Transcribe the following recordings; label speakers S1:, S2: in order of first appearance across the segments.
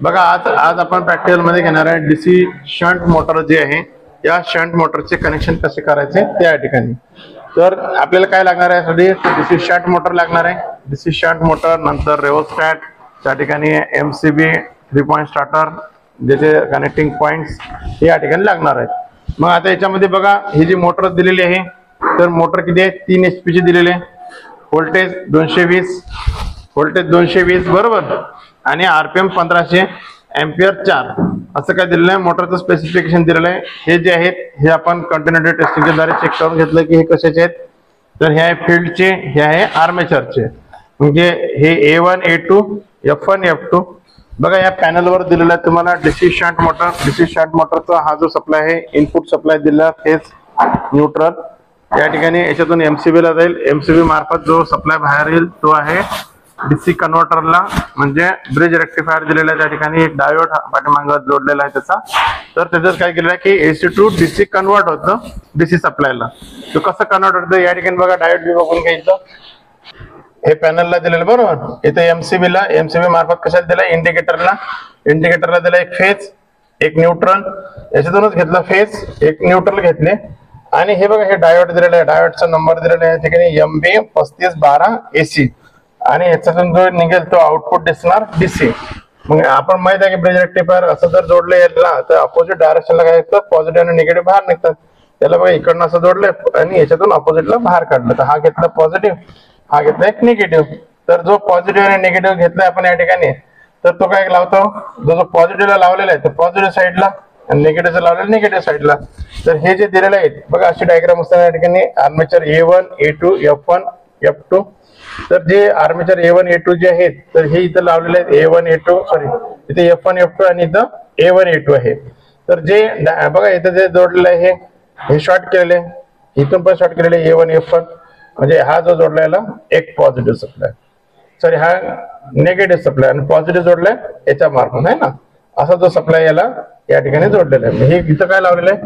S1: बघा आज आज आपण प्रॅक्टिकल मध्ये घेणार आहे डीसी शंट मोटर जे आहे या शंट मोटरचे कनेक्शन कसे करायचे त्या ठिकाणी। तर आपल्याला काय लागणार आहे यासाठी डीसी शंट मोटर लागणार आहे। डीसी शंट मोटर नंतर रेओस्टॅट त्या ठिकाणी एमसीबी 3 पॉइंट स्टार्टर ज्याचे कनेक्टिंग पॉइंट्स हे या ठिकाणी लागणार आहेत। मग आता याच्यामध्ये बघा ही जी मोटर दिलेली आहे तर मोटर किती आहे 3 HP ची दिलेली आहे। व्होल्टेज 220 बरोबर आणि आरपीएम 1500 एम्पियर 4 असं काय दिलेलं आहे। मोटरचं स्पेसिफिकेशन दिलेलं आहे। हे जे आहेत हे आपण कंटिन्युटी टेस्टिंगच्या द्वारे चेक करून घेतलं की हे कशाचे आहेत तर हे आहे फील्डचे, हे आहे आर्मेचरचे। म्हणजे हे A1 A2 F1 F2 बघा या पॅनलवर दिलेला आहे तुम्हाला DC shunt motor. DC shunt मोटरचा हा जो सप्लाय आहे इनपुट सप्लाय दिला फेज न्यूट्रल या ठिकाणी याच्यातून एमसीबी ला जाईल। एमसीबी मार्फत जो सप्लाय बाहेर येईल तो आहे डीसी कन्व्हर्टरला म्हणजे ब्रिज रेक्टिफायर दिलेला आहे। त्या ठिकाणी एक डायोड पाठीमागे जोडलेला आहे त्याचा। तर त्याच्यात काय केलेलं आहे की एसी टू डीसी कन्वर्ट होतं डीसी सप्लायला। तो कसं कन्वर्ट होतं या ठिकाणी बघा डायोड बी बघून घ्यायचं। हे पॅनलला दिलेलं बरोबर इथे एमसीबी मार्फत कशाला दिला इंडिकेटरला दिला एक फेज एक न्यूट्रल याच्यातूनच घेतला फेज एक न्यूट्रल घेतले आणि हे बघा हे डायोड दिलेला आहे। डायोडचा नंबर दिलेला आहे ठिकाणी MB 3512 AC आणि याच्यातून जो निघेल तो आउटपुट दिसणार डीसी। मग आपण माहित आहे की ब्रिज रेक्टिफायर असं जर जोडलं याला तर अपोजिट डायरेक्शनला काय येतं पॉझिटिव्ह आणि निगेटिव्ह बाहेर निघतात। त्याला बघा इकडनं असं जोडलंय आणि याच्यातून अपोजिटला बाहेर काढलं तर हा घेतला पॉझिटिव्ह हा घेतला एक निगेटिव्ह। तर जो पॉझिटिव्ह आणि निगेटिव्ह घेतलाय आपण या ठिकाणी तर तो काय लावतो जो पॉझिटिव्हला लावलेला आहे तर पॉझिटिव्ह साईडला आणि निगेटिव्हचा लावलेला निगेटिव्ह साईडला। तर हे जे दिलेले आहेत बघा अशी डायग्राम असताना या ठिकाणी armature A1 A2 F1 F2 तर जे आर्मेचर A1 A2 जे आहेत तर हे इथं लावलेले आहेत A1 A2 सॉरी इथे F1 F2 आणि इथं A1 A2 आहे। तर जे बघा इथं जे जोडलेलं आहे हे शॉर्ट केलेले इथून पण शॉर्ट केलेले A1 F1 म्हणजे हा जो जोडलेला एक पॉझिटिव्ह सप्लाय सॉरी हा निगेटिव्ह सप्लाय आणि पॉझिटिव्ह जोडलाय याच्या मार्फत आहे ना असा जो सप्लाय याला या ठिकाणी जोडलेला आहे। हे इथं काय लावलेलं आहे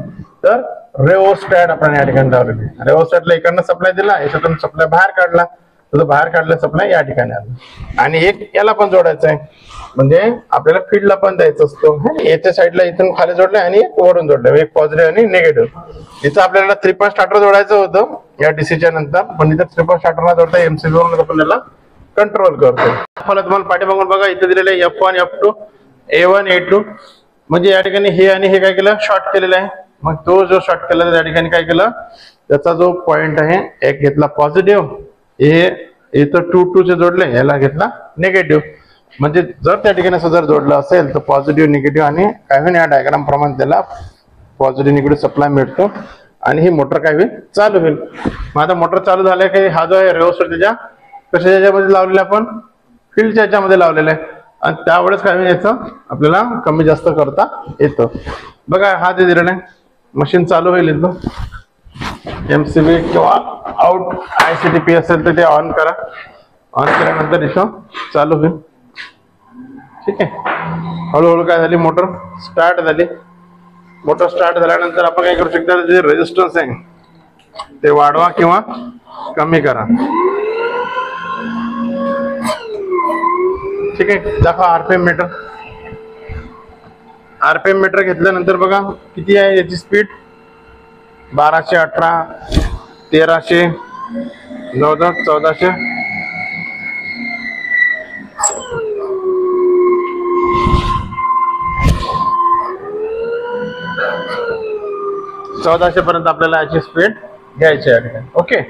S1: तर रेओस्टॅट आपण या ठिकाणी लावलेलं आहे। रेओस्टॅटला इकडनं सप्लाय दिला याच्यातून सप्लाय बाहेर काढला तो बाहेर काढला सप्लाय या ठिकाणी आला आणि एक याला पण जोडायचं आहे म्हणजे आपल्याला फील्डला पण द्यायचं असतं। याच्या साईडला इथून खाली जोडलंय आणि वरून जोडलंय एक पॉझिटिव्ह आणि निगेटिव्ह। इथं आपल्याला 3 पॉइंट स्टार्टर जोडायचं होतं या डीसीच्या नंतर पण इथं 3 पॉइंट स्टार्टरला जोडता एमसीबी वरून आपण याला कंट्रोल करतो। तुम्हाला पाठीमागून बघा इथे दिलेलं आहे F1 F2 A1 A2 म्हणजे या ठिकाणी हे आणि हे काय केलं शॉर्ट केलेलं आहे। मग तो जो शॉर्ट केला त्या ठिकाणी काय केलं त्याचा जो पॉइंट आहे एक घेतला पॉझिटिव्ह हे इथं 2 चे जोडले याला घेतला निगेटिव्ह। म्हणजे जर त्या ठिकाणी असं जर जोडलं असेल तर पॉझिटिव्ह निगेटिव्ह आणि काय होईल या डायग्राम प्रमाणे त्याला पॉझिटिव्ह निगेटिव्ह सप्लाय मिळतो आणि ही मोटर काय होईल चालू होईल। मग आता मोटर चालू झाल्या की हा जो आहे रेओस्टॅट त्याच्या कशा याच्यामध्ये लावलेला आपण फील्डच्या याच्यामध्ये लावलेला आहे आणि त्यावेळेस काय होईल याचं आपल्याला कमी जास्त करता येतं। बघा हा जे दिलेलं आहे मशीन चालू होईल इथं एमसीबी किंवा आउट ICTP असेल तर ते ऑन करा। ऑन केल्यानंतर इथं चालू होईल ठीक आहे। हळूहळू काय झाली मोटर स्टार्ट झाली। मोटर स्टार्ट झाल्यानंतर आपण काय करू शकता जे रेजिस्टन्स आहे ते वाढवा किंवा कमी करा ठीक आहे। दाखवा आरपीएम मीटर घेतल्यानंतर बघा किती आहे याची स्पीड 1218 1300 1400 1400 पर्यंत आपल्याला याची स्पीड घ्यायची आहे ओके।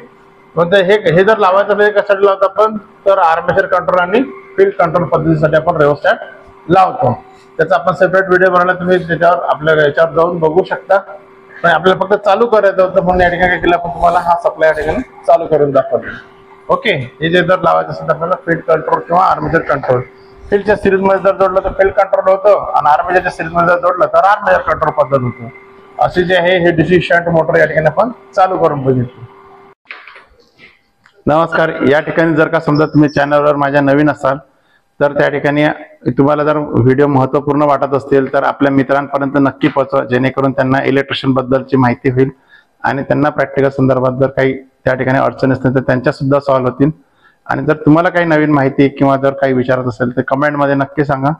S1: मग हे जर लावायचं म्हणजे कशासाठी लावतो आपण तर आर्मेचर कंट्रोल आणि फील्ड कंट्रोल पद्धतीसाठी आपण रेओस्टॅट लावतो। त्याचा आपण सेपरेट व्हिडिओ बनवला तुम्ही त्याच्यावर आपल्या याच्यावर जाऊन बघू शकता। पण आपल्याला फक्त चालू करायचं होतं म्हणून या ठिकाणी केलं आपण तुम्हाला हा सप्लाय या ठिकाणी चालू करून दाखवतो ओके। हे जे जर लावायचं असेल तर आपल्याला फील्ड कंट्रोल किंवा आर्मेचर कंट्रोल फील्डच्या सिरीज मध्ये जर जोडलं तर फील्ड कंट्रोल होतं आणि आर्मेचरच्या सिरीज मध्ये जर जोडलं तर आर्मेचर कंट्रोल पद्धत होतं। अशी जे आहे हे डीसी शंट मोटर या ठिकाणी आपण चालू करून बघितली। नमस्कार, या ठिकाणी जर का समजा तुम्ही चॅनलवर माझ्या नवीन असाल तर त्या ठिकाणी तुम्हाला जर व्हिडिओ महत्त्वपूर्ण वाटत असतील तर आपल्या मित्रांपर्यंत नक्की पोहोचवा जेणेकरून त्यांना इलेक्ट्रिशियन बद्दलची माहिती होईल आणि त्यांना प्रॅक्टिकल संदर्भात जर काही त्या ठिकाणी अडचणी असतील तर त्यांच्या सुद्धा सॉल्व्ह होतील। आणि जर तुम्हाला काही नवीन माहिती किंवा जर काही विचारत असेल तर कमेंट मध्ये नक्की सांगा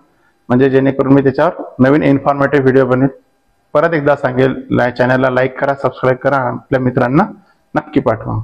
S1: म्हणजे जेणेकरून मी त्याच्यावर नवीन इन्फॉर्मेटिव्ह व्हिडिओ बनवेन. परत एकदा सांगेल, चॅनलला लाईक करा, सबस्क्राईब करा, आपल्या मित्रांना नक्की पाठवा.